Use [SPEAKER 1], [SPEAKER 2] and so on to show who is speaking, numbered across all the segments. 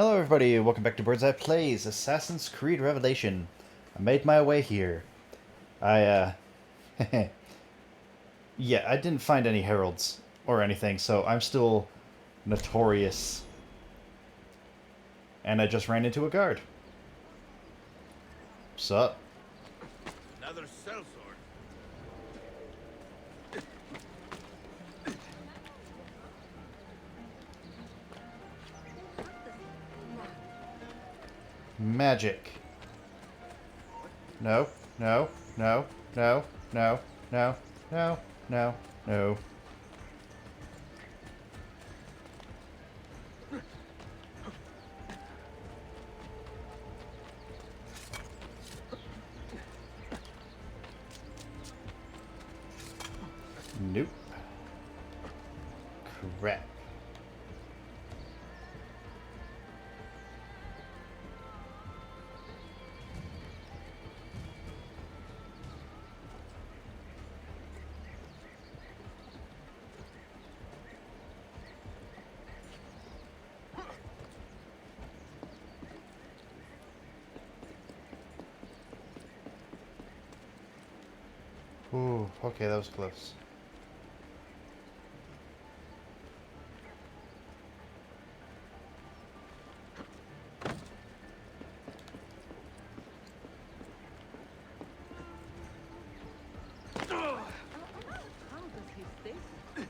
[SPEAKER 1] Hello everybody, welcome back to Bird's Eye Plays Assassin's Creed Revelation. I made my way here. I, yeah, I didn't find any heralds or anything, so I'm still notorious. And I just ran into a guard. Sup?
[SPEAKER 2] Another sellsword.
[SPEAKER 1] Magic. No, no, no, no, no, no, no, no, no. Nope. Crap. Ooh, okay, that was close.
[SPEAKER 3] How does he stay so cool?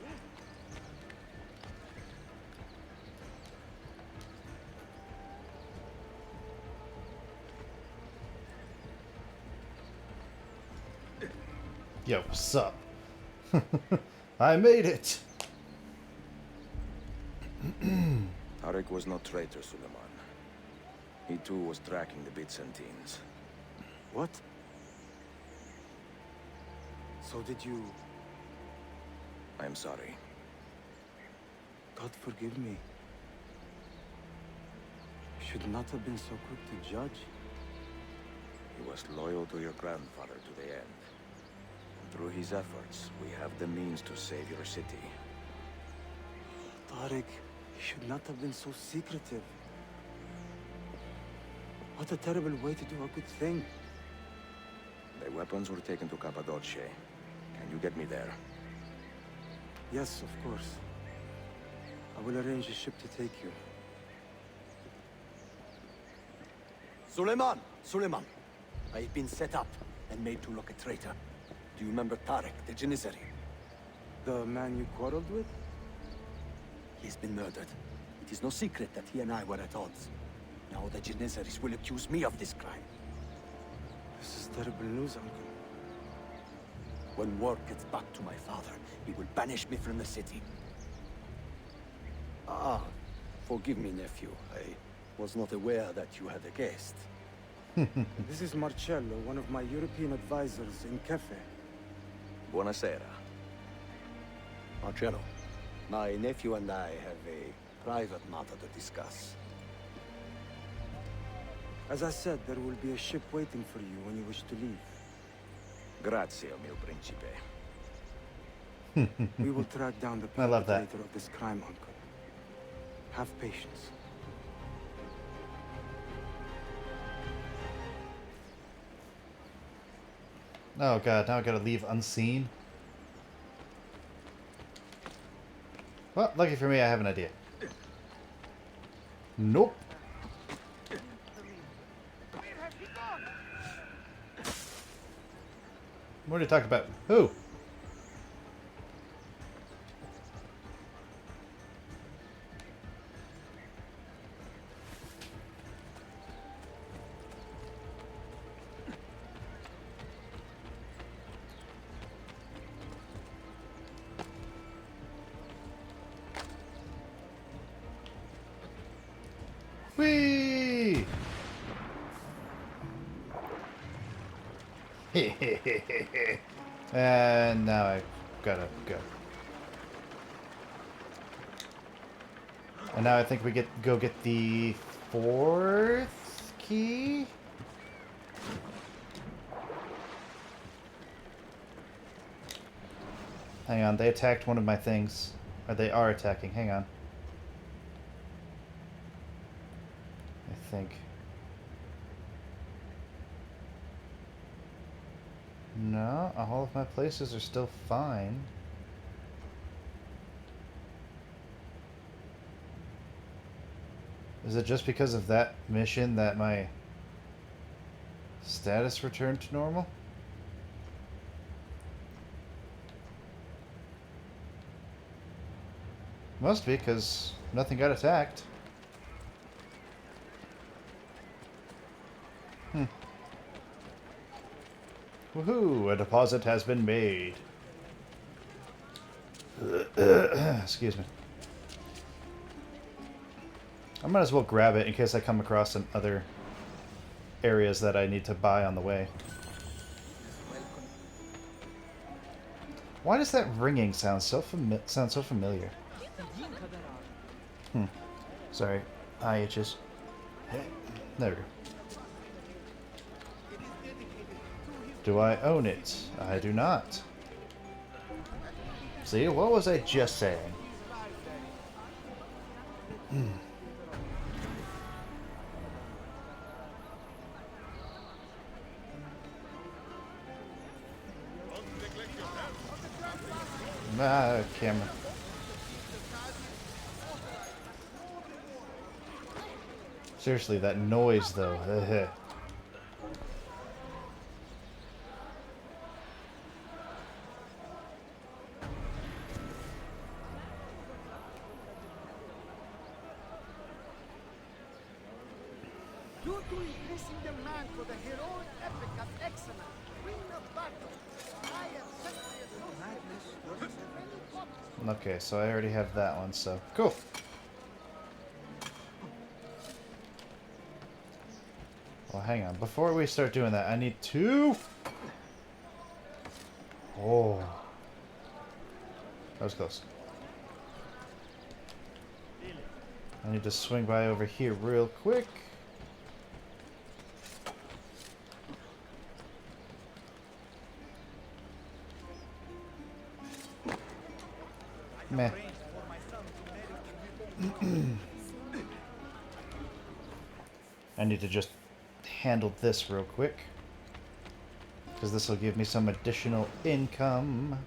[SPEAKER 1] Yo, what's up? I made it!
[SPEAKER 4] Tarek was no traitor, Suleiman. He too was tracking the Byzantines.
[SPEAKER 5] What? So did you...
[SPEAKER 4] I am sorry.
[SPEAKER 5] God forgive me. Should not have been so quick to judge.
[SPEAKER 4] He was loyal to your grandfather to the end. And through his efforts, we have the means to save your city.
[SPEAKER 5] Tariq, you should not have been so secretive. What a terrible way to do a good thing.
[SPEAKER 4] The weapons were taken to Cappadocia. Can you get me there?
[SPEAKER 5] Yes, of course. I will arrange a ship to take you.
[SPEAKER 6] Suleiman! Suleiman! I've been set up and made to look a traitor. Do you remember Tarek, the Janissary?
[SPEAKER 5] The man you quarreled with?
[SPEAKER 6] He's been murdered. It is no secret that he and I were at odds. Now the Janissaries will accuse me of this crime.
[SPEAKER 5] This is terrible news, Uncle.
[SPEAKER 6] When word gets back to my father, he will banish me from the city. Ah, forgive me, nephew. I was not aware that you had a guest.
[SPEAKER 5] This is Marcello, one of my European advisors in Cafe.
[SPEAKER 4] Buonasera.
[SPEAKER 6] Marcello, my nephew and I have a private matter to discuss.
[SPEAKER 5] As I said, there will be a ship waiting for you when you wish to leave.
[SPEAKER 4] Grazie, mio principe.
[SPEAKER 5] We will track down the
[SPEAKER 1] I love that.
[SPEAKER 5] perpetrator of this crime, Uncle. Have patience.
[SPEAKER 1] Oh god, now I gotta leave unseen. Well, lucky for me, I have an idea. Nope. What are you talking about? Who? Whee! And now I gotta go. And now I think we go get the fourth key? Hang on, they attacked one of my things. Or they are attacking, hang on. think. No, all of my places are still fine. Is it just because of that mission that my status returned to normal? Must be, because nothing got attacked. Woohoo! A deposit has been made. Excuse me. I might as well grab it in case I come across some other areas that I need to buy on the way. Why does that ringing sound so familiar? Sorry, eye itches. There we go. Do I own it? I do not. See, what was I just saying? Camera. Seriously, that noise though.
[SPEAKER 7] Due to increasing demand for the heroic epic of Exena, Queen of Battle, I have sent my associates.
[SPEAKER 1] Okay, so I already have that one, so cool. Well, hang on. Before we start doing that, I need to... Oh. That was close. I need to swing by over here real quick. Meh. I need to just handle this real quick, because this will give me some additional income.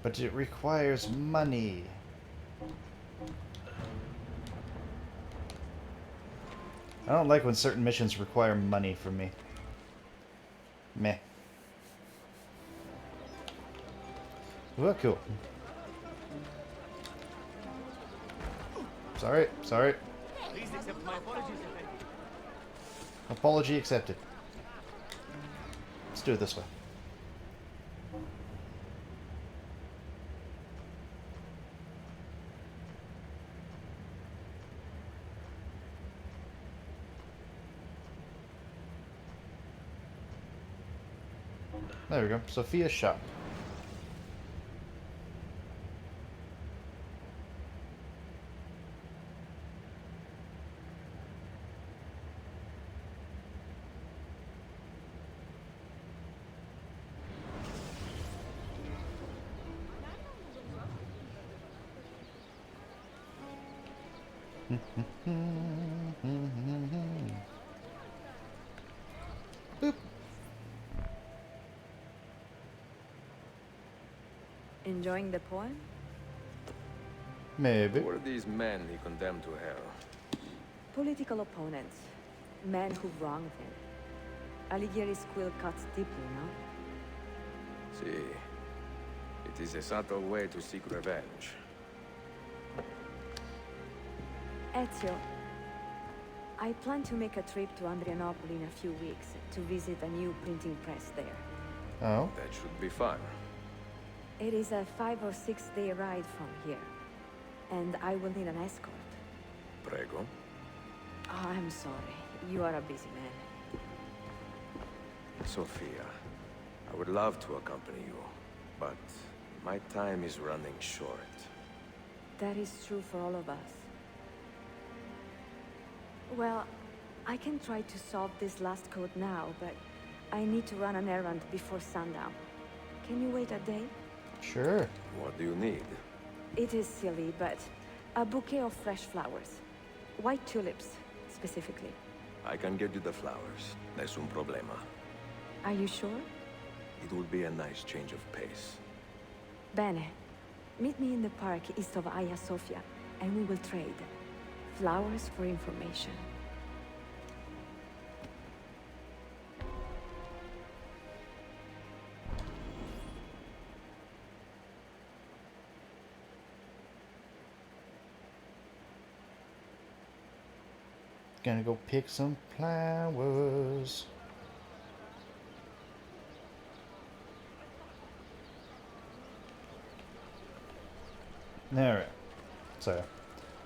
[SPEAKER 1] But it requires money. I don't like when certain missions require money from me. Meh. Well, cool. Sorry, sorry.
[SPEAKER 2] Please accept my apologies.
[SPEAKER 1] Apology accepted. Let's do it this way. There we go. Sophia's shop. Boop.
[SPEAKER 8] Enjoying the poem?
[SPEAKER 1] Maybe.
[SPEAKER 4] Who are these men he condemned to hell?
[SPEAKER 8] Political opponents. Men who wronged him. Alighieri's quill cuts deeply, no?
[SPEAKER 4] See, it is a subtle way to seek revenge.
[SPEAKER 8] Ezio, I plan to make a trip to Andrianople in a few weeks to visit a new printing press there.
[SPEAKER 1] Oh.
[SPEAKER 4] That should be fun.
[SPEAKER 8] It is a 5 or 6 day ride from here, and I will need an escort.
[SPEAKER 4] Prego.
[SPEAKER 8] Oh, I'm sorry. You are a busy man.
[SPEAKER 4] Sophia, I would love to accompany you, but my time is running short.
[SPEAKER 8] That is true for all of us. Well, I can try to solve this last code now, but I need to run an errand before sundown. Can you wait a day?
[SPEAKER 1] Sure.
[SPEAKER 4] What do you need?
[SPEAKER 8] It is silly, but a bouquet of fresh flowers. White tulips, specifically.
[SPEAKER 4] I can get you the flowers. No es un problema.
[SPEAKER 8] Are you sure?
[SPEAKER 4] It would be a nice change of pace.
[SPEAKER 8] Bene. Meet me in the park east of Hagia Sophia, and we will trade. Flowers for information.
[SPEAKER 1] Gonna go pick some flowers. Alright. Sorry.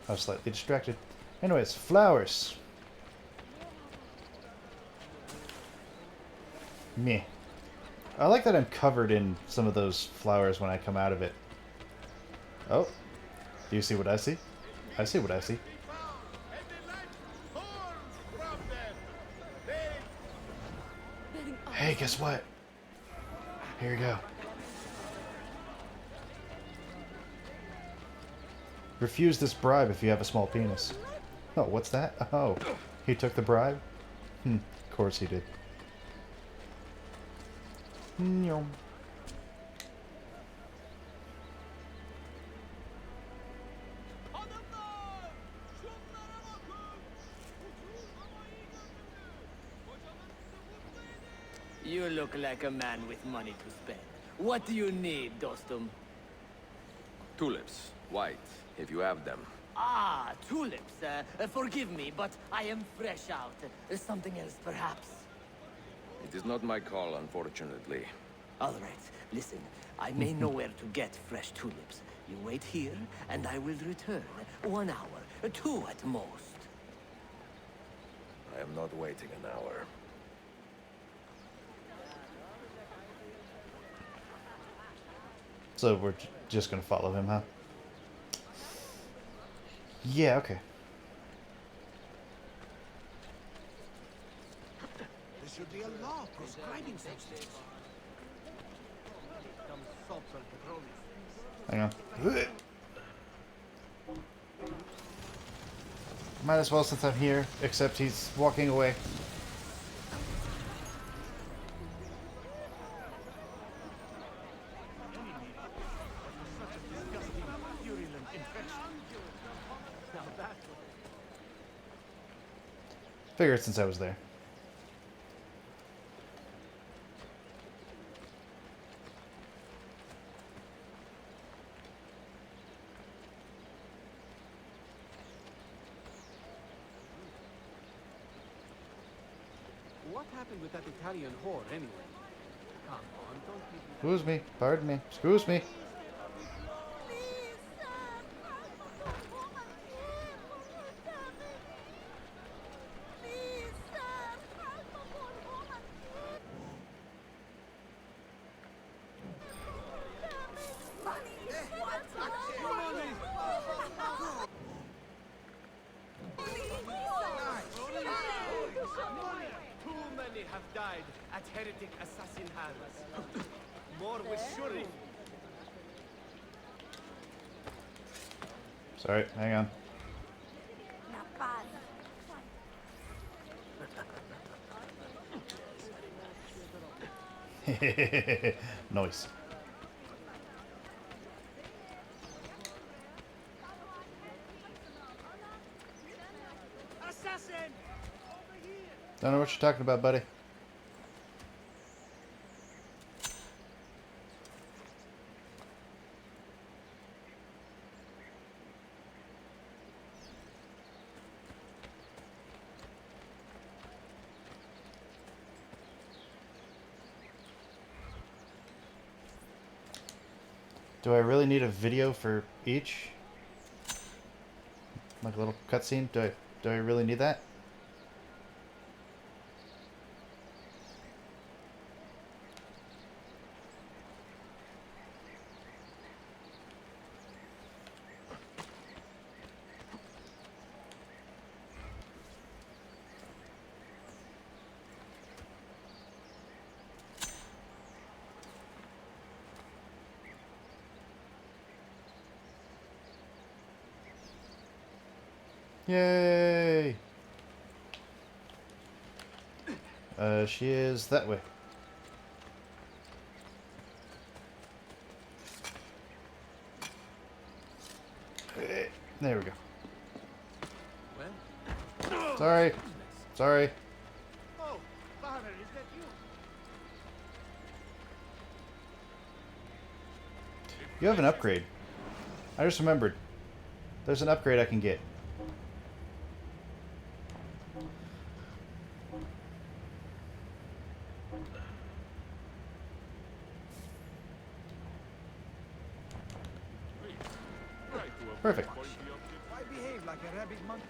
[SPEAKER 1] I was slightly distracted. Anyways, flowers. Meh. I like that I'm covered in some of those flowers when I come out of it. Oh. Do you see what I see? I see what I see. Hey, guess what? Here you go. Refuse this bribe if you have a small penis. Oh, what's that? Oh, he took the bribe? Of course he did. Nyom.
[SPEAKER 2] You look like a man with money to spend. What do you need, Dostum?
[SPEAKER 4] Tulips. White, if you have them.
[SPEAKER 2] Ah, tulips. Forgive me, but I am fresh out. Something else, perhaps?
[SPEAKER 4] It is not my call, unfortunately.
[SPEAKER 2] All right, listen. I may know where to get fresh tulips. You wait here, and I will return. 1 hour, 2 at most.
[SPEAKER 4] I am not waiting an hour.
[SPEAKER 1] So we're just gonna follow him, huh? Yeah, okay.
[SPEAKER 7] There should be a law proscribing such things.
[SPEAKER 1] Hang on. Might as well since I'm here, except he's walking away. Figured since I was there.
[SPEAKER 9] What happened with that Italian whore, anyway? Come on, don't give me
[SPEAKER 1] Excuse me. Pardon me. Excuse me.
[SPEAKER 2] Too many have died at heretic assassin hands. More with Shuri.
[SPEAKER 1] Sorry, hang on. Nice.
[SPEAKER 2] Assassin!
[SPEAKER 1] Don't know what you're talking about, buddy. Do I really need a video for each? Like a little cutscene? Do I really need that? Yay! She is that way. There we go.
[SPEAKER 9] Well,
[SPEAKER 1] Sorry. Sorry.
[SPEAKER 7] Oh, father, is that you?
[SPEAKER 1] You have an upgrade. I just remembered. There's an upgrade I can get. Perfect.
[SPEAKER 7] Why behave like a rabid monkey?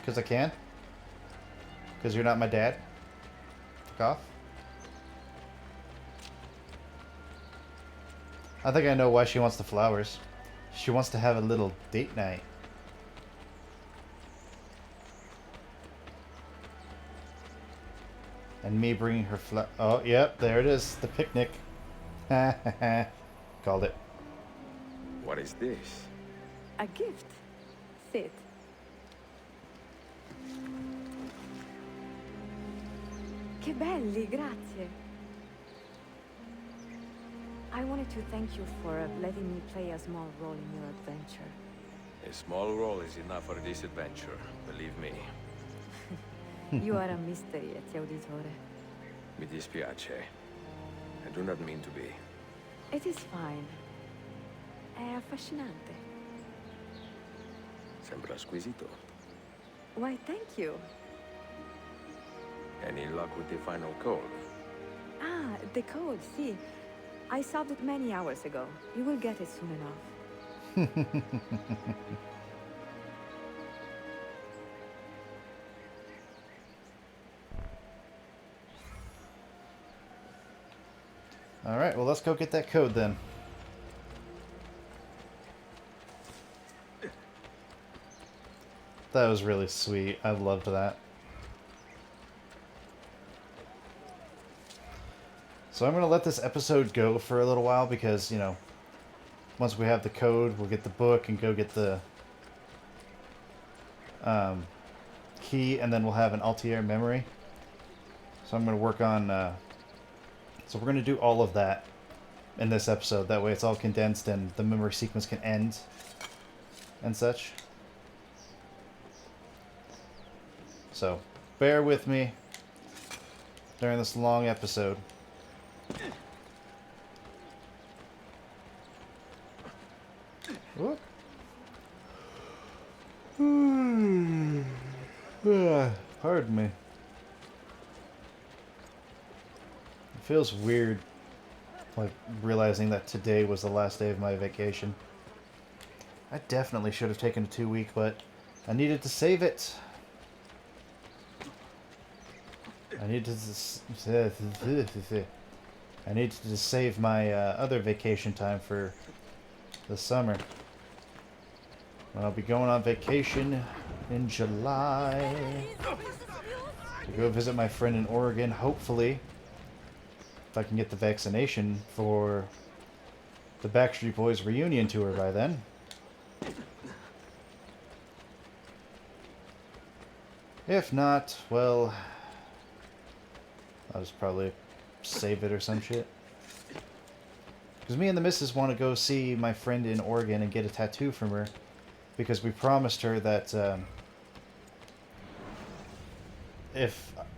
[SPEAKER 1] Because I can? Because you're not my dad? Fuck off. I think I know why she wants the flowers. She wants to have a little date night. And me bringing her oh, yep, there it is. The picnic. Called it.
[SPEAKER 4] What is this?
[SPEAKER 8] A gift. Sit. Che belli, grazie. I wanted to thank you for letting me play a small role in your adventure.
[SPEAKER 4] A small role is enough for this adventure, believe me.
[SPEAKER 8] You are a mystery, Ezio Auditore.
[SPEAKER 4] Mi dispiace. I do not mean to be.
[SPEAKER 8] It is fine. È affascinante.
[SPEAKER 4] Sembra squisito.
[SPEAKER 8] Why, thank you.
[SPEAKER 4] Any luck with the final code?
[SPEAKER 8] Ah, the code, see. I solved it many hours ago. You will get it soon enough.
[SPEAKER 1] Alright, well let's go get that code then. That was really sweet. I loved that. So I'm going to let this episode go for a little while because, you know, once we have the code, we'll get the book and go get the key, and then we'll have an Altair memory. So I'm going to work on... so we're going to do all of that in this episode. That way it's all condensed and the memory sequence can end and such. So, bear with me during this long episode. Whoop. Pardon me. It feels weird, like, realizing that today was the last day of my vacation. I definitely should have taken a 2-week, but I needed to save it. I needed to save my other vacation time for the summer. I'll be going on vacation in July to go visit my friend in Oregon, hopefully. If I can get the vaccination for the Backstreet Boys reunion tour by then. If not, well, I'll just probably save it or some shit. Because me and the missus want to go see my friend in Oregon and get a tattoo from her. Because we promised her that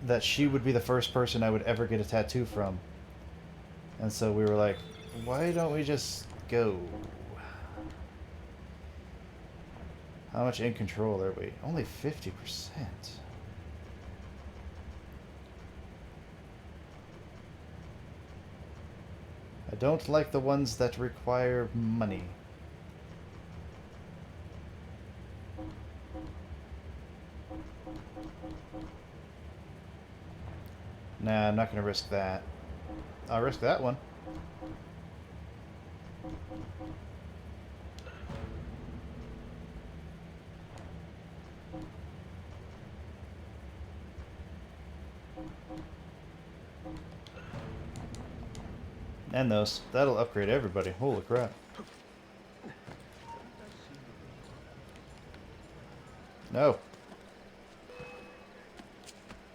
[SPEAKER 1] that she would be the first person I would ever get a tattoo from. And so we were like, why don't we just go? How much in control are we? Only 50%. I don't like the ones that require money. Nah, I'm not going to risk that. I'll risk that one. And those. That'll upgrade everybody. Holy crap. No.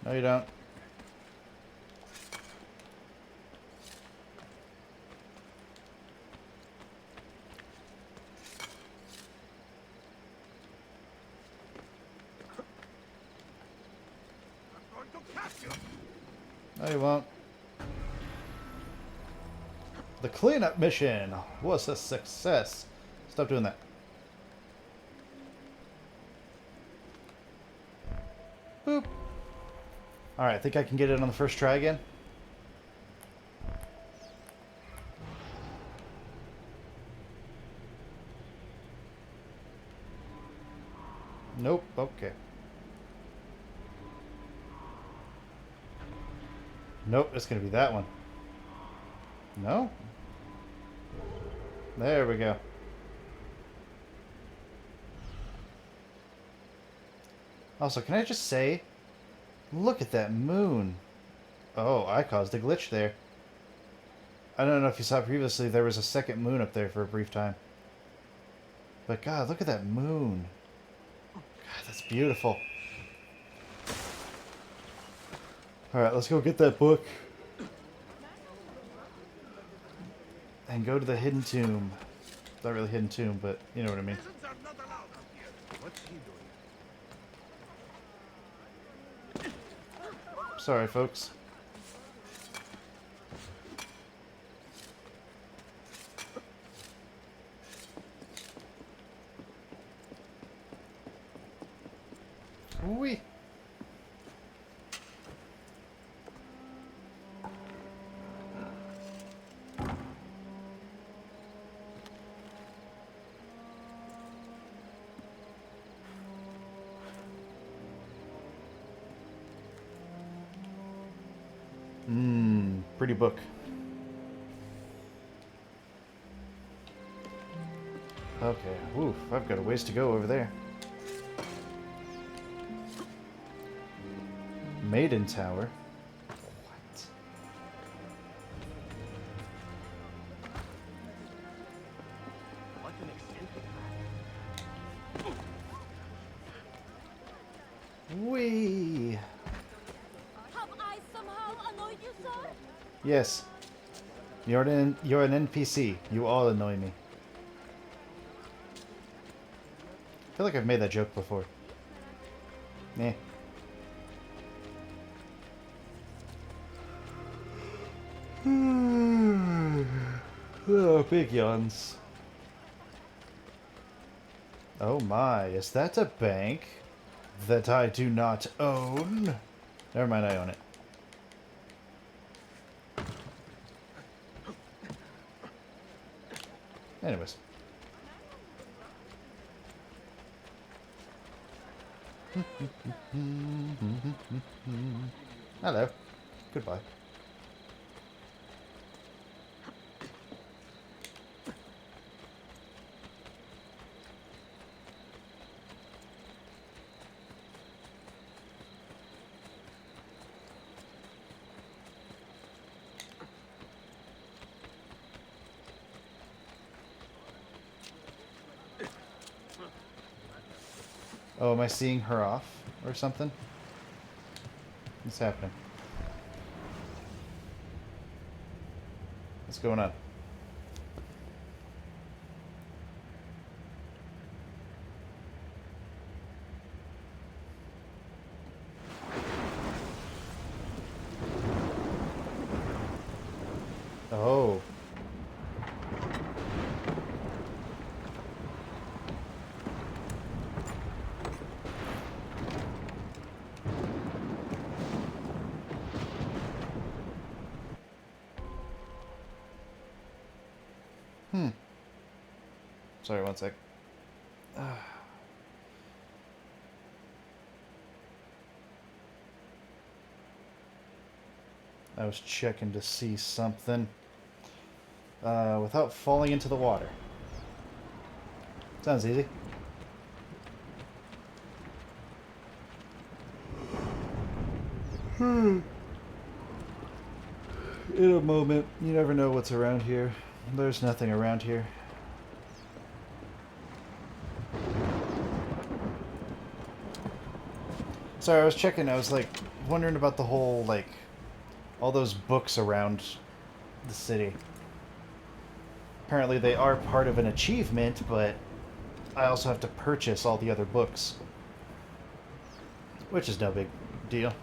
[SPEAKER 1] No, you don't. No, you won't. The cleanup mission was a success. Stop doing that. Boop. Alright, I think I can get it on the first try again. Nope, okay. Nope, it's gonna be that one. No? There we go. Also, can I just say, look at that moon. Oh, I caused a glitch there. I don't know if you saw previously, there was a second moon up there for a brief time. But God, look at that moon. God, that's beautiful. Alright, let's go get that book. And go to the hidden tomb. Not really hidden tomb, but you know what I mean. Sorry, folks. Whee! Pretty book. Okay, oof, I've got a ways to go over there. Maiden Tower. What? Whee!
[SPEAKER 3] Have I somehow annoyed you, sir?
[SPEAKER 1] Yes. You're an NPC. You all annoy me. I feel like I've made that joke before. Nah. Oh, big yawns. Oh my, is that a bank that I do not own? Never mind, I own it. Anyways. Hello. Goodbye. Oh, am I seeing her off or something? What's happening? What's going on? Oh. Sorry, one sec. I was checking to see something. Without falling into the water. Sounds easy. In a moment, you never know what's around here. There's nothing around here. Sorry, I was checking. I was like wondering about the whole like all those books around the city. Apparently they are part of an achievement, but I also have to purchase all the other books, which is no big deal.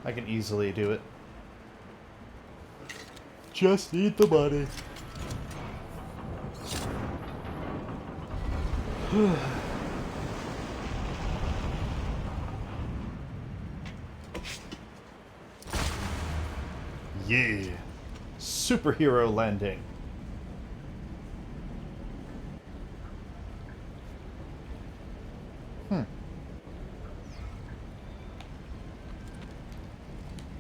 [SPEAKER 1] I can easily do it. Just need the money. Yeah. Superhero landing.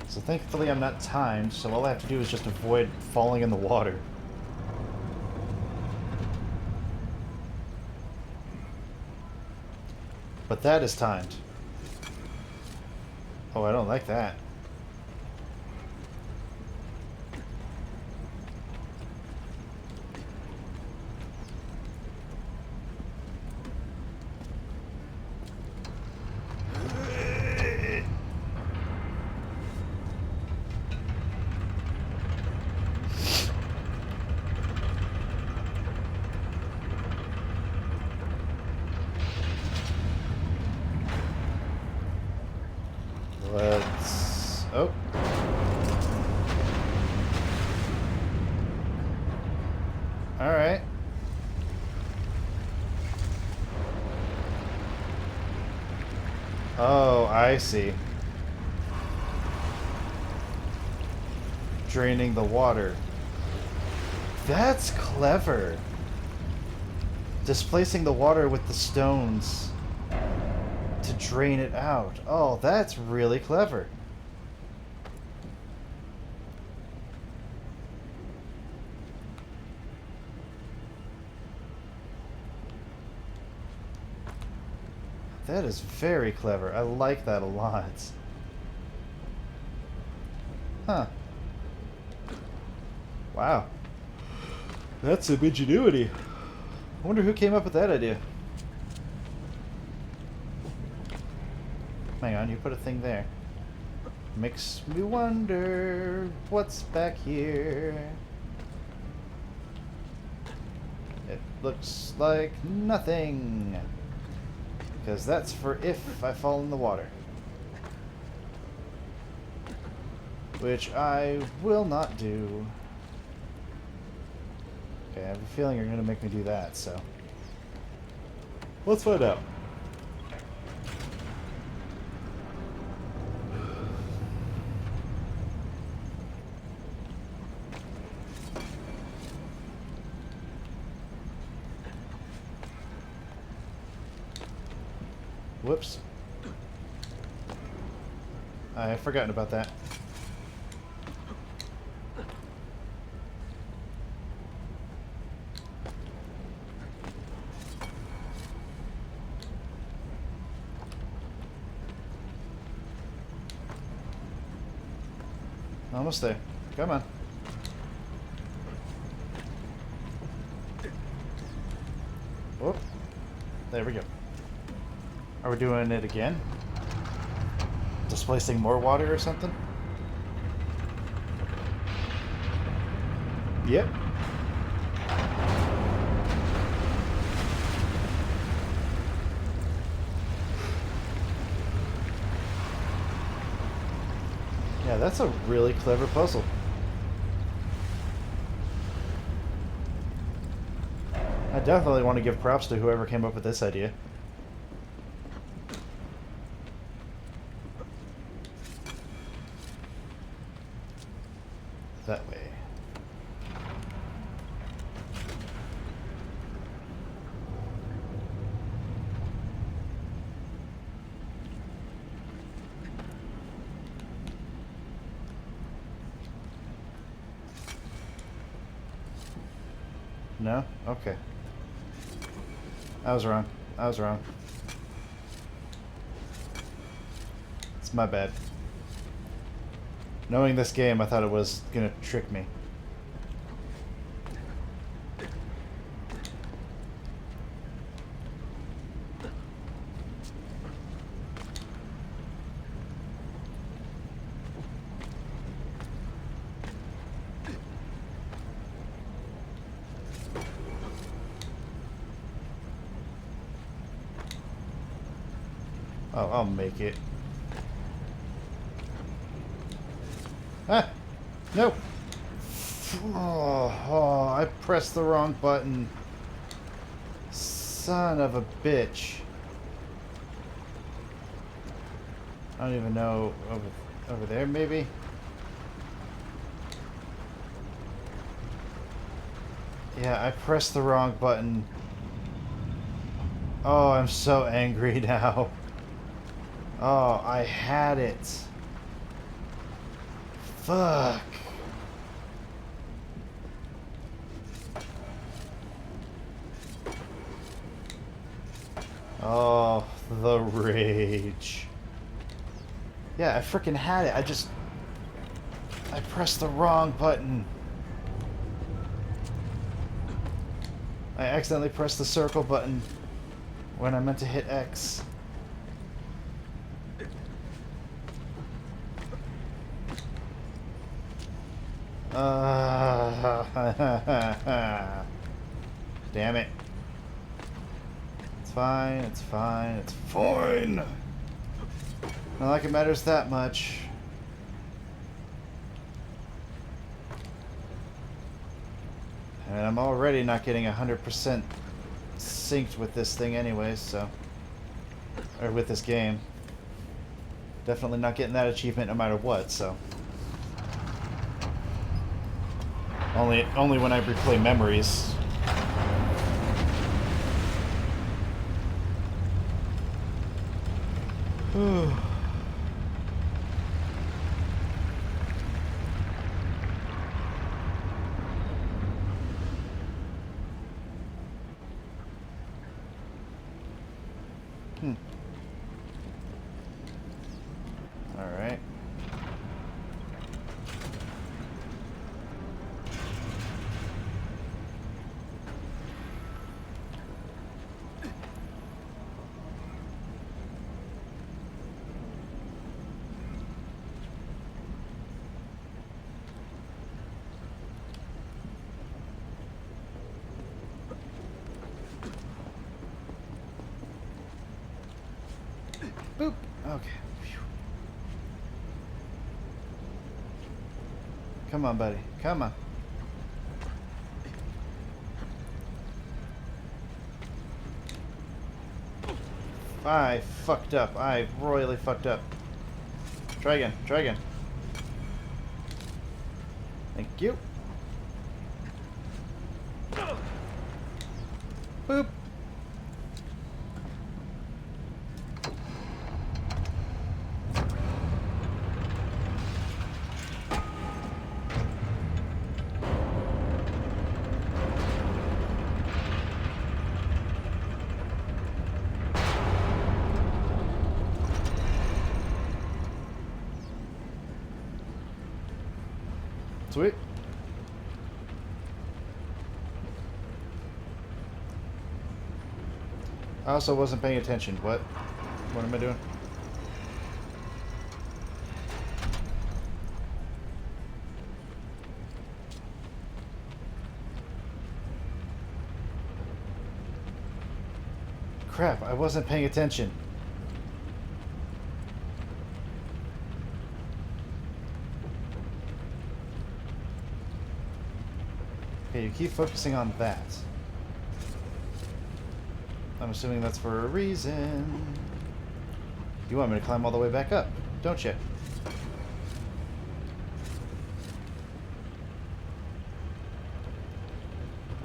[SPEAKER 1] So thankfully I'm not timed, so all I have to do is just avoid falling in the water. But that is timed. Oh, I don't like that. Let's... Oh. Alright. Oh, I see. Draining the water. That's clever. Displacing the water with the stones to drain it out. Oh, that's really clever. That is very clever. I like that a lot. Huh. Wow. That's some ingenuity. I wonder who came up with that idea. Hang on, you put a thing there. Makes me wonder what's back here. It looks like nothing. Because that's for if I fall in the water. Which I will not do. Okay, I have a feeling you're going to make me do that, so. Let's find out. Whoops. I've forgotten about that. Almost there. Come on. Whoop. There we go. Are we doing it again? Displacing more water or something? Yep. Yeah, that's a really clever puzzle. I definitely want to give props to whoever came up with this idea. That way. No? Okay. I was wrong. I was wrong. It's my bad. Knowing this game, I thought it was gonna trick me. I'll make it. Ah! No! Oh, I pressed the wrong button. Son of a bitch. I don't even know. Over there, maybe? Yeah, I pressed the wrong button. Oh, I'm so angry now. Oh, I had it. Fuck. Oh, the rage. Yeah, I freaking had it. I pressed the wrong button. I accidentally pressed the circle button when I meant to hit X. Damn it. It's fine, it's fine, it's fine. Not like it matters that much. And I'm already not getting 100% synced with this thing anyways, so... Or with this game. Definitely not getting that achievement no matter what, so... Only when I replay memories. Alright. Boop. Okay. Phew. Come on, buddy. Come on. I fucked up. I royally fucked up. Try again. Try again. Thank you. Boop. Sweet. I also wasn't paying attention. What? What am I doing? Crap, I wasn't paying attention. Okay, you keep focusing on that. I'm assuming that's for a reason. You want me to climb all the way back up, don't you?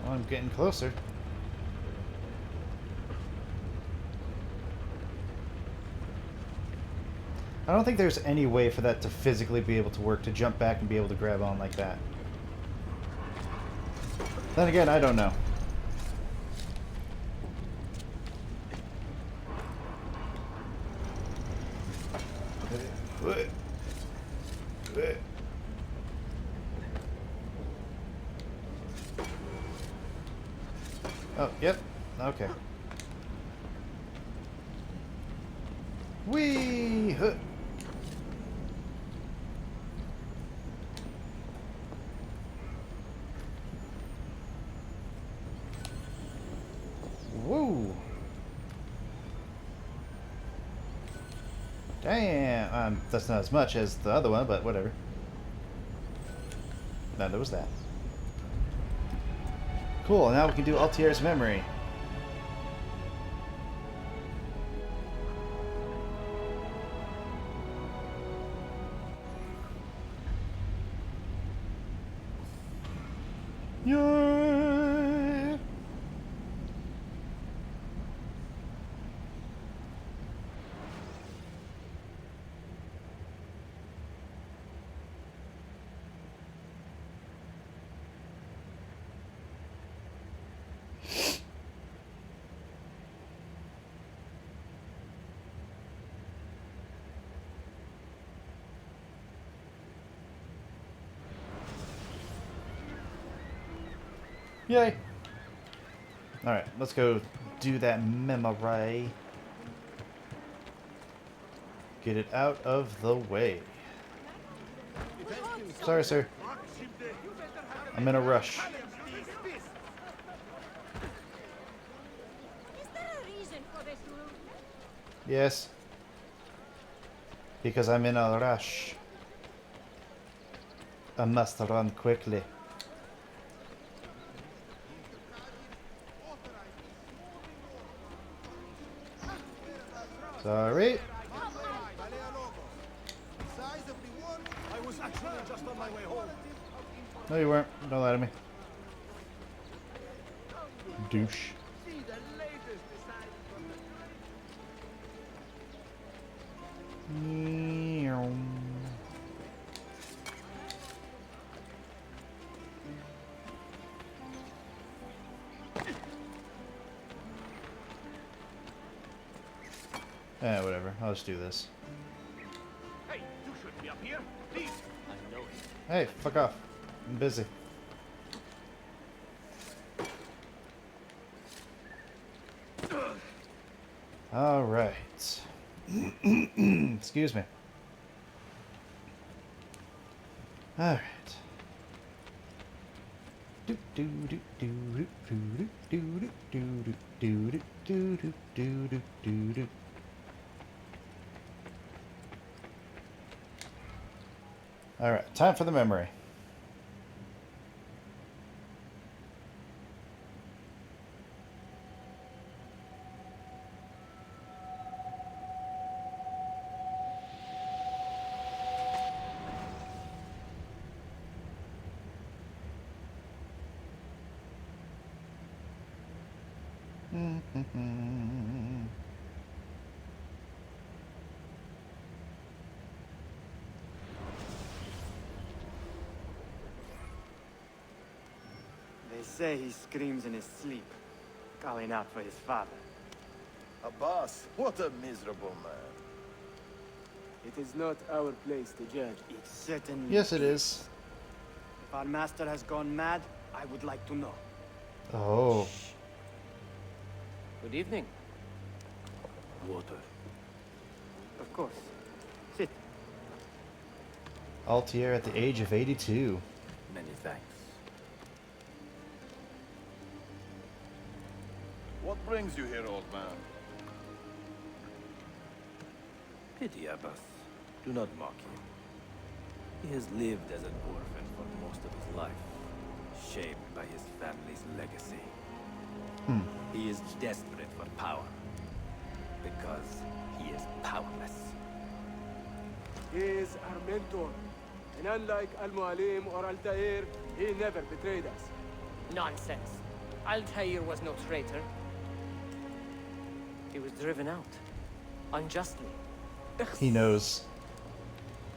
[SPEAKER 1] Well, I'm getting closer. I don't think there's any way for that to physically be able to work, to jump back and be able to grab on like that. Then again, I don't know. Oh, yep. Okay. Whee! Huh. Woo! Bam! That's not as much as the other one, but whatever. No, there was that. Cool, now we can do Altier's memory. Yay! Yay! Alright, let's go do that memory. Get it out of the way. Sorry, sir. I'm in a rush.
[SPEAKER 3] Is there a reason for this rule?
[SPEAKER 1] Yes. Because I'm in a rush. I must run quickly. Sorry.
[SPEAKER 6] I was actually just on my way home.
[SPEAKER 1] No, you weren't. Don't lie to me. Douche. Meow. Whatever. I'll just do this.
[SPEAKER 6] Hey, you should be up here. Please.
[SPEAKER 2] I know it.
[SPEAKER 1] Hey, fuck off. I'm busy. All right. Excuse me. All right. Do do do do do do do do do do do do do do do do. All right, time for the memory.
[SPEAKER 5] They say he screams in his sleep, calling out for his father.
[SPEAKER 4] Abbas, what a miserable man.
[SPEAKER 5] It is not our place to judge. It certainly
[SPEAKER 1] Yes, it is.
[SPEAKER 5] If our master has gone mad, I would like to know.
[SPEAKER 1] Oh.
[SPEAKER 2] Good evening.
[SPEAKER 6] Water.
[SPEAKER 5] Of course. Sit.
[SPEAKER 1] Altier at the age of 82.
[SPEAKER 6] Many thanks.
[SPEAKER 4] What brings you here, old man?
[SPEAKER 6] Pity Abbas. Do not mock him. He has lived as an orphan for most of his life, shaped by his family's legacy. He is desperate for power, because he is powerless.
[SPEAKER 5] He is our mentor. And unlike Al-Mualim or Altair, he never betrayed us.
[SPEAKER 2] Nonsense. Altair was no traitor. He was driven out. Unjustly.
[SPEAKER 1] He knows.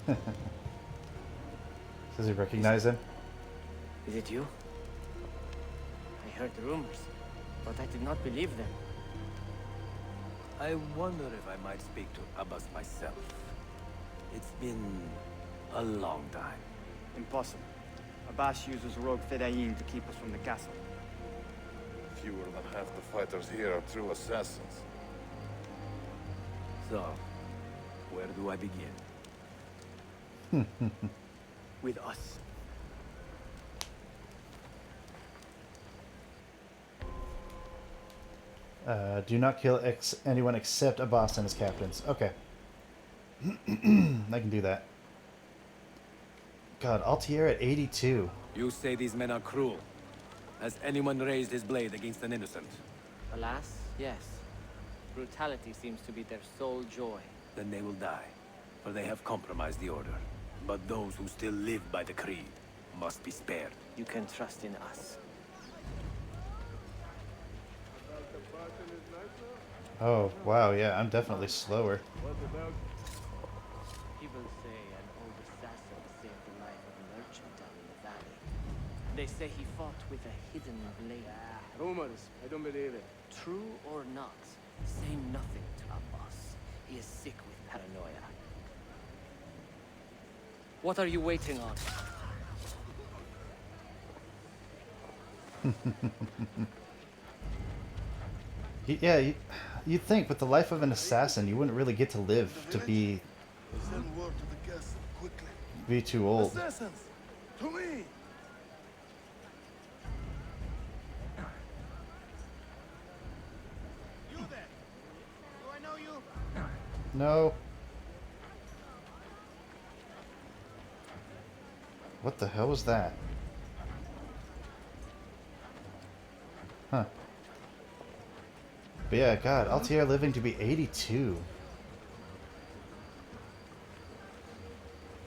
[SPEAKER 1] Does he recognize him?
[SPEAKER 2] Is it you? I heard the rumors, but I did not believe them.
[SPEAKER 6] I wonder if I might speak to Abbas myself. It's been a long time.
[SPEAKER 5] Impossible. Abbas uses rogue Fedayeen to keep us from the castle.
[SPEAKER 4] Fewer than half the fighters here are true assassins.
[SPEAKER 6] So, where do I begin?
[SPEAKER 5] With us.
[SPEAKER 1] Do not kill anyone except Abbas and his captains. Okay. I can do that. God, Altair at 82.
[SPEAKER 6] You say these men are cruel. Has anyone raised his blade against an innocent?
[SPEAKER 2] Alas, yes. Brutality seems to be their sole joy.
[SPEAKER 6] Then they will die, for they have compromised the Order. But those who still live by the Creed must be spared.
[SPEAKER 2] You can trust in us.
[SPEAKER 1] Oh, wow, yeah, I'm definitely slower.
[SPEAKER 2] People say an old assassin saved the life of a merchant down in the valley. They say he fought with a hidden blade.
[SPEAKER 5] Rumors. I don't believe it.
[SPEAKER 2] True or not, say nothing to Abbas. He is sick with paranoia. What are you waiting on?
[SPEAKER 1] Yeah, you'd think with the life of an assassin, you wouldn't really get to live to be
[SPEAKER 7] Send word to the castle quickly.
[SPEAKER 1] too old.
[SPEAKER 7] Assassins! To me! You there? Do I know you?
[SPEAKER 1] No. What the hell was that? Huh. But yeah, God, Altair living to be 82.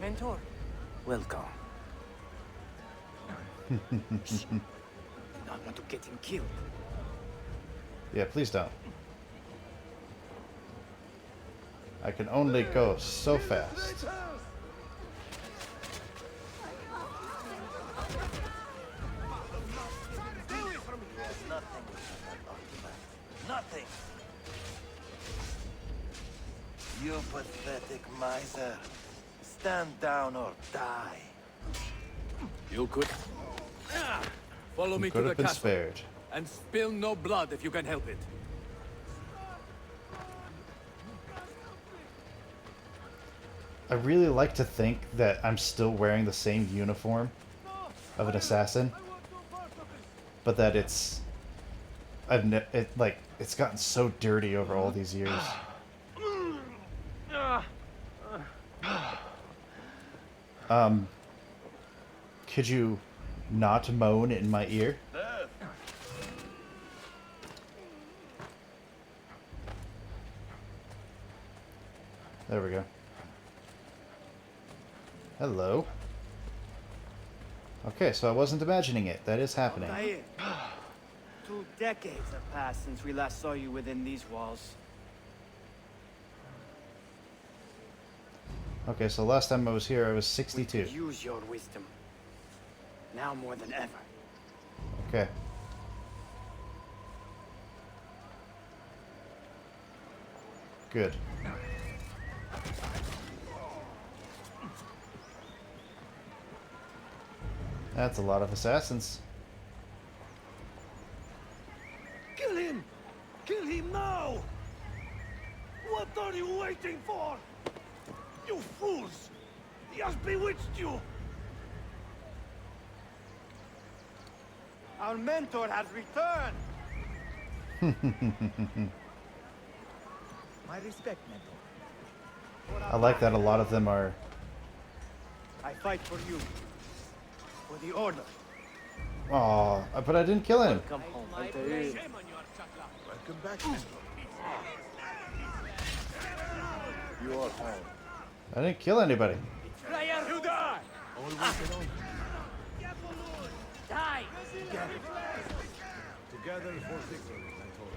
[SPEAKER 2] Mentor.
[SPEAKER 6] Welcome.
[SPEAKER 2] Do not want to get him killed.
[SPEAKER 1] Yeah, please don't. I can only go so fast.
[SPEAKER 4] Nothing. You pathetic miser. Stand down or die.
[SPEAKER 6] You could... Follow me to
[SPEAKER 1] Could
[SPEAKER 6] the
[SPEAKER 1] have been
[SPEAKER 6] castle.
[SPEAKER 1] spared.
[SPEAKER 6] And spill no blood if you can help it.
[SPEAKER 1] I really like to think that I'm still wearing the same uniform of an assassin, but that it's it's gotten so dirty over all these years. Could you not moan in my ear? There we go. Hello. Okay, so I wasn't imagining it. That is happening.
[SPEAKER 10] Altair, 2 decades have passed since we last saw you within these walls.
[SPEAKER 1] Okay, so last time I was here, I was
[SPEAKER 10] We
[SPEAKER 1] 62.
[SPEAKER 10] could use your wisdom. Now more than ever.
[SPEAKER 1] Okay. Good. That's a lot of assassins.
[SPEAKER 7] Kill him! Kill him now! What are you waiting for? You fools! He has bewitched you!
[SPEAKER 10] Our mentor has returned! My respect, mentor.
[SPEAKER 1] I like that a lot of them are...
[SPEAKER 10] I fight for you. For the Order.
[SPEAKER 1] Aw, but I didn't kill him.
[SPEAKER 2] Come home, Altair.
[SPEAKER 7] Welcome back, Mentor. You are home.
[SPEAKER 1] I didn't kill anybody.
[SPEAKER 10] You die!
[SPEAKER 2] Die!
[SPEAKER 7] Together for victory, Mentor.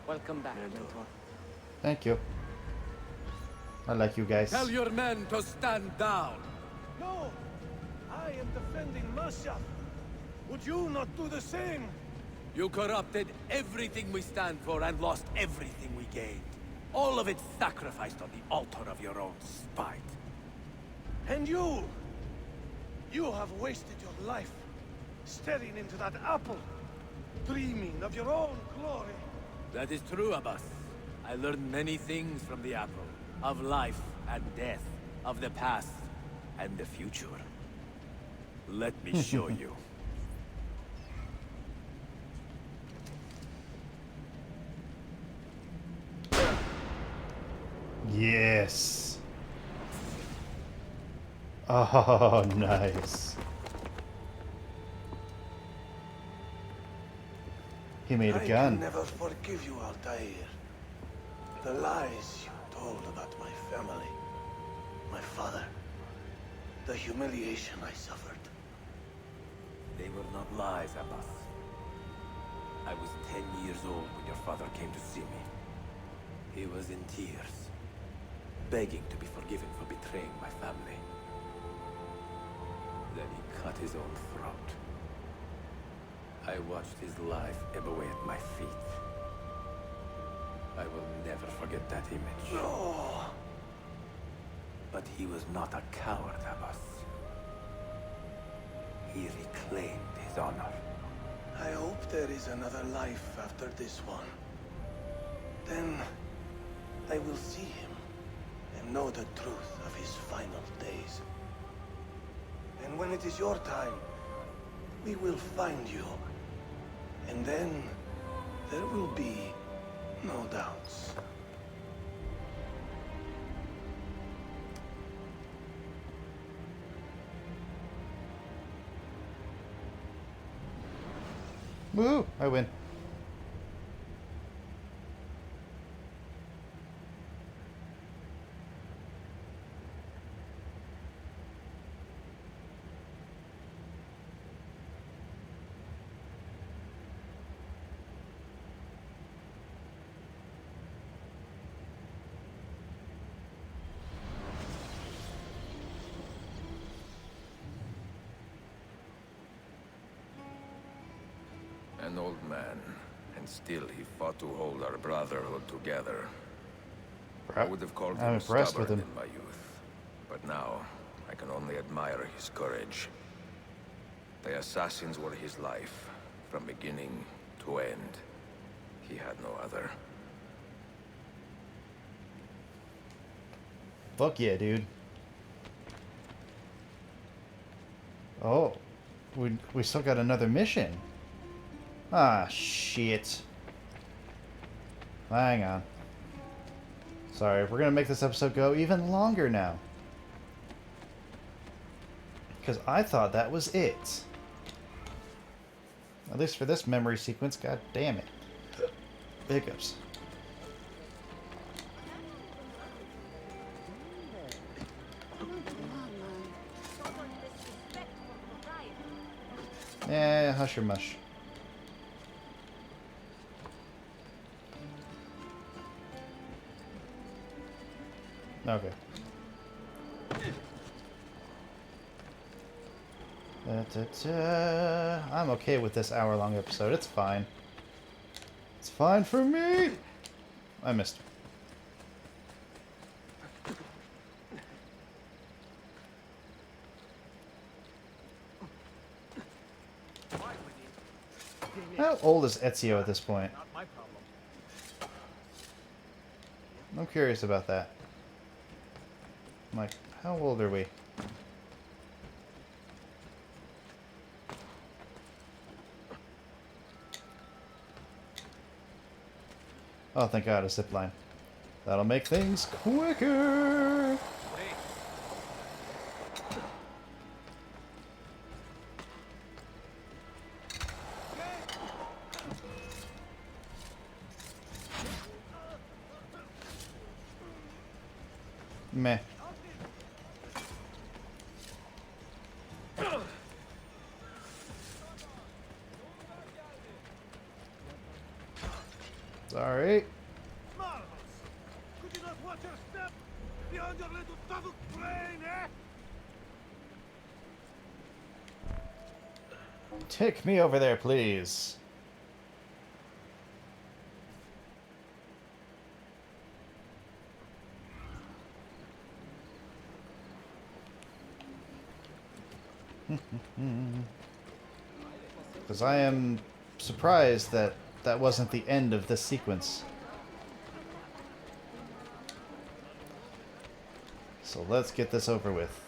[SPEAKER 2] Welcome back, Mentor.
[SPEAKER 1] Thank you. I like you guys.
[SPEAKER 6] Tell your men to stand down.
[SPEAKER 7] No! I am defending Masha. Would you not do the same?
[SPEAKER 6] You corrupted everything we stand for and lost everything we gained. All of it sacrificed on the altar of your own spite.
[SPEAKER 7] And you! You have wasted your life staring into that apple, dreaming of your own glory.
[SPEAKER 6] That is true, Abbas. I learned many things from the apple. Of life and death. Of the past and the future. Let me show you.
[SPEAKER 1] Yes. Oh, nice. He made a
[SPEAKER 7] I
[SPEAKER 1] gun.
[SPEAKER 7] can never forgive you, Altair. The lies you told about my family, my father, the humiliation I suffered.
[SPEAKER 6] They were not lies, Abbas. I was 10 years old when your father came to see me. He was in tears, begging to be forgiven for betraying my family. Then he cut his own throat. I watched his life ebb away at my feet. I will never forget that image.
[SPEAKER 7] No.
[SPEAKER 6] But he was not a coward, Abbas. He reclaimed his honor.
[SPEAKER 7] I hope there is another life after this one. Then I will see him and know the truth of his final days. And when it is your time, we will find you. And then there will be no doubts.
[SPEAKER 1] Woo! I win.
[SPEAKER 4] An old man, and still he fought to hold our brotherhood together. I would have called
[SPEAKER 1] I'm
[SPEAKER 4] him
[SPEAKER 1] impressed with
[SPEAKER 4] stubborn
[SPEAKER 1] him.
[SPEAKER 4] in my youth, but now I can only admire his courage. The assassins were his life, from beginning to end. He had no other.
[SPEAKER 1] Fuck yeah, dude. Oh, we still got another mission. Ah, shit. Hang on. Sorry, we're gonna make this episode go even longer now. Because I thought that was it. At least for this memory sequence, god damn it. Hiccups. Yeah, hush your mush. Okay. I'm okay with this hour-long episode. It's fine. It's fine for me. I missed. How old is Ezio at this point?
[SPEAKER 9] Not my problem.
[SPEAKER 1] I'm curious about that. I'm like, how old are we? Oh, thank God, a zip line. That'll make things quicker. Meh. Sorry.
[SPEAKER 7] Marvelous! Could you not watch your step? Behind your little double brain, eh?
[SPEAKER 1] Take me over there, please. Because I am surprised that that wasn't the end of this sequence. So let's get this over with.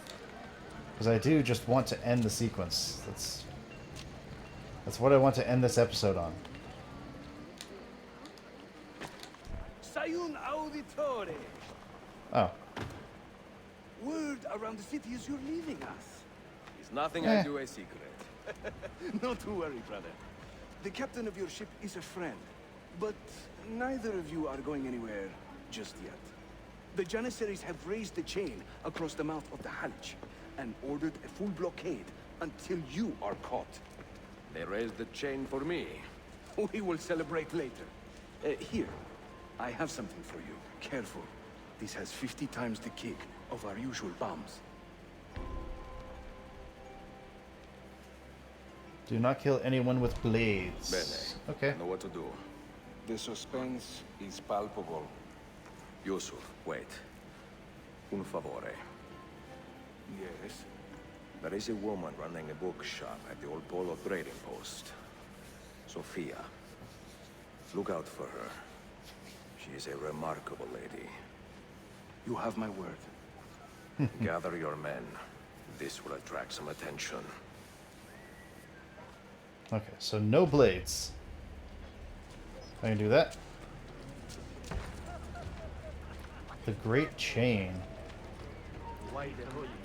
[SPEAKER 1] Because I do just want to end the sequence. That's what I want to end this episode on.
[SPEAKER 10] Sayun Auditore.
[SPEAKER 1] Oh.
[SPEAKER 10] Word around the city is you're leaving us.
[SPEAKER 4] It's nothing I do a secret.
[SPEAKER 10] Not to worry, brother. The captain of your ship is a friend, but neither of you are going anywhere just yet. The Janissaries have raised the chain across the mouth of the Halich and ordered a full blockade until you are caught.
[SPEAKER 4] They raised the chain for me.
[SPEAKER 10] We will celebrate later. Here, I have something for you. Careful. This has 50 times the kick of our usual bombs.
[SPEAKER 1] Do not kill anyone with blades.
[SPEAKER 4] Bene.
[SPEAKER 1] Okay.
[SPEAKER 4] I know what to do.
[SPEAKER 11] The suspense is palpable.
[SPEAKER 4] Yusuf, wait. Un favore.
[SPEAKER 10] Yes?
[SPEAKER 4] There is a woman running a bookshop at the old Polo trading post. Sophia. Look out for her. She is a remarkable lady.
[SPEAKER 10] You have my word.
[SPEAKER 4] Gather your men. This will attract some attention.
[SPEAKER 1] Okay, so no blades. I can do that. The Great Chain.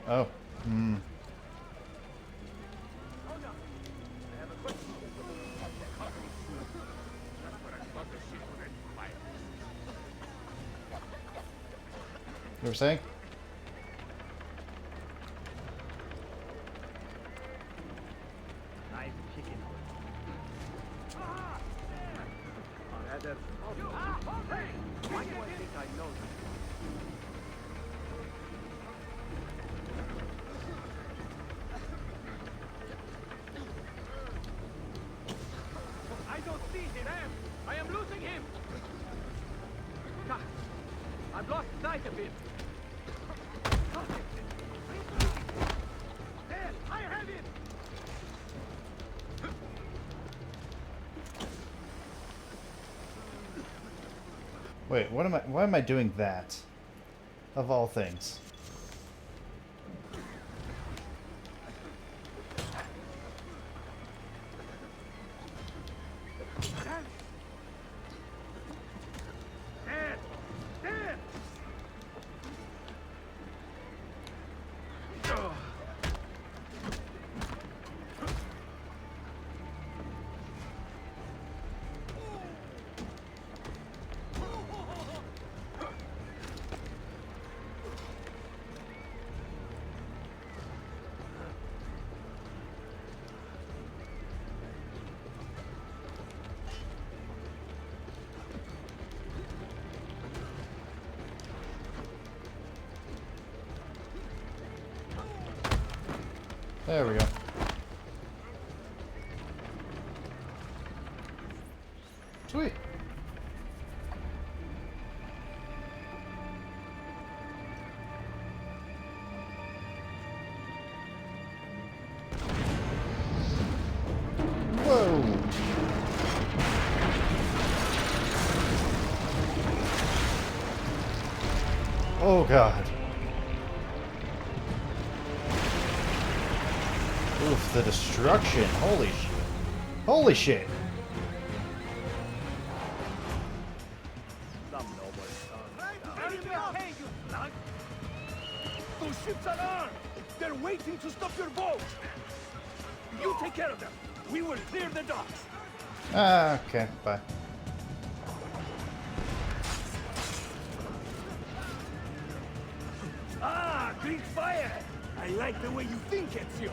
[SPEAKER 1] Oh. Hmm. You were saying?
[SPEAKER 9] I don't see him. I am losing him. I've lost sight of him. There, I have him.
[SPEAKER 1] Wait, what am I? Why am I doing that? Of all things.
[SPEAKER 9] There, there.
[SPEAKER 1] There we go. Sweet. Whoa. Oh God. Oof, the destruction. Holy shit. Holy shit.
[SPEAKER 10] Those ships are armed! They're waiting to stop your boat! You take care of them! We will clear the docks!
[SPEAKER 1] Ah, okay, bye.
[SPEAKER 10] Ah, Greek fire! I like the way you think, Ezio!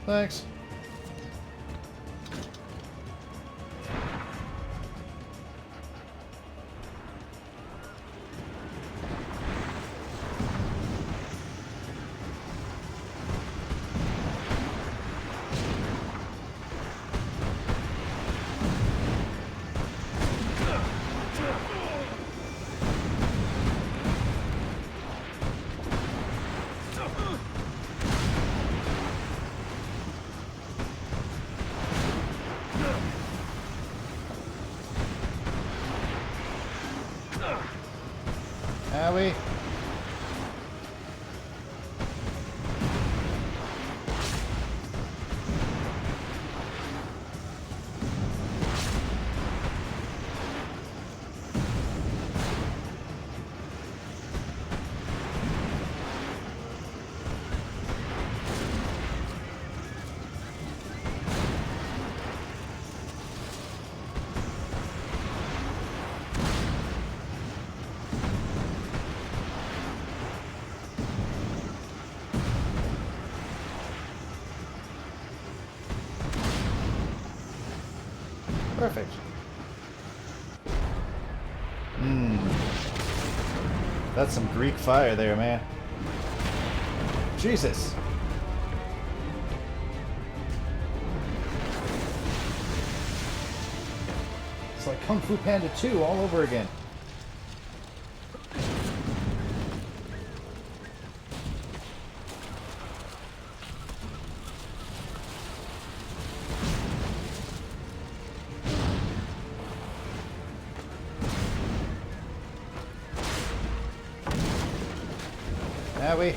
[SPEAKER 1] Thanks. Owie. Perfect. That's some Greek fire there, man. Jesus. It's like Kung Fu Panda 2 all over again. Owie.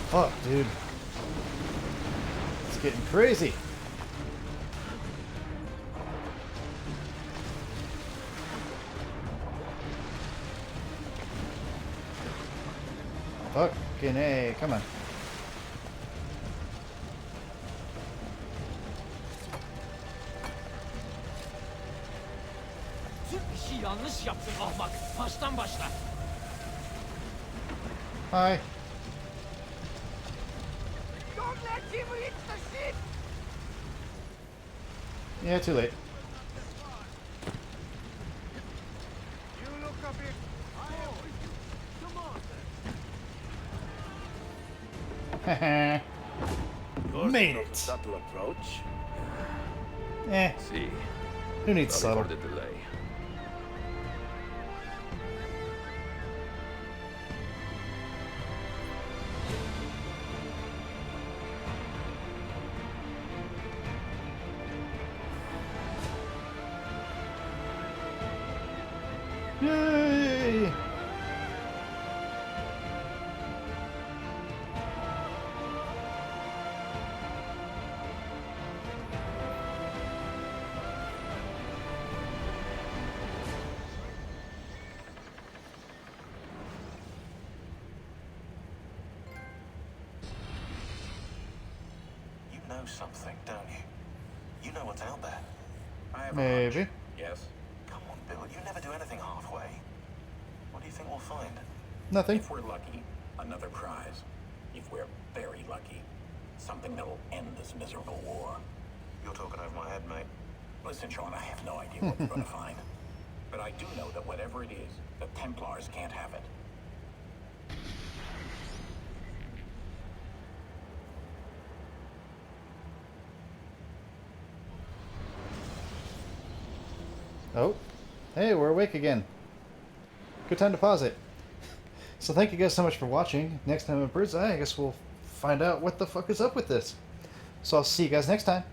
[SPEAKER 1] Fuck, dude. It's getting crazy. Fucking A, come on.
[SPEAKER 9] Yanlış yaptın ahmak. Baştan başla.
[SPEAKER 1] Hi.
[SPEAKER 9] Don't let him reach the ship.
[SPEAKER 1] Yeah, too late.
[SPEAKER 9] You look a bit. I am with you. Come on.
[SPEAKER 1] Made it.
[SPEAKER 6] Subtle approach.
[SPEAKER 1] Eh,
[SPEAKER 4] See,
[SPEAKER 1] who needs
[SPEAKER 4] sorry
[SPEAKER 1] subtle?
[SPEAKER 4] for the delay.
[SPEAKER 1] Yay!
[SPEAKER 12] You know something, don't you? You know what's out there. I have
[SPEAKER 1] Maybe.
[SPEAKER 12] Yes. Come on, Bill. You never do anything halfway. What do you think we'll find?
[SPEAKER 1] Nothing.
[SPEAKER 13] If we're lucky, another prize. If we're very lucky, something that'll end this miserable war.
[SPEAKER 12] You're talking over my head, mate.
[SPEAKER 13] Listen, Sean, I have no idea what we're going to find. But I do know that whatever it is, the Templars can't have it.
[SPEAKER 1] Oh. Hey, we're awake again. Good time to pause it. So thank you guys so much for watching. Next time at Bird's Eye, I guess we'll find out what the fuck is up with this. So I'll see you guys next time.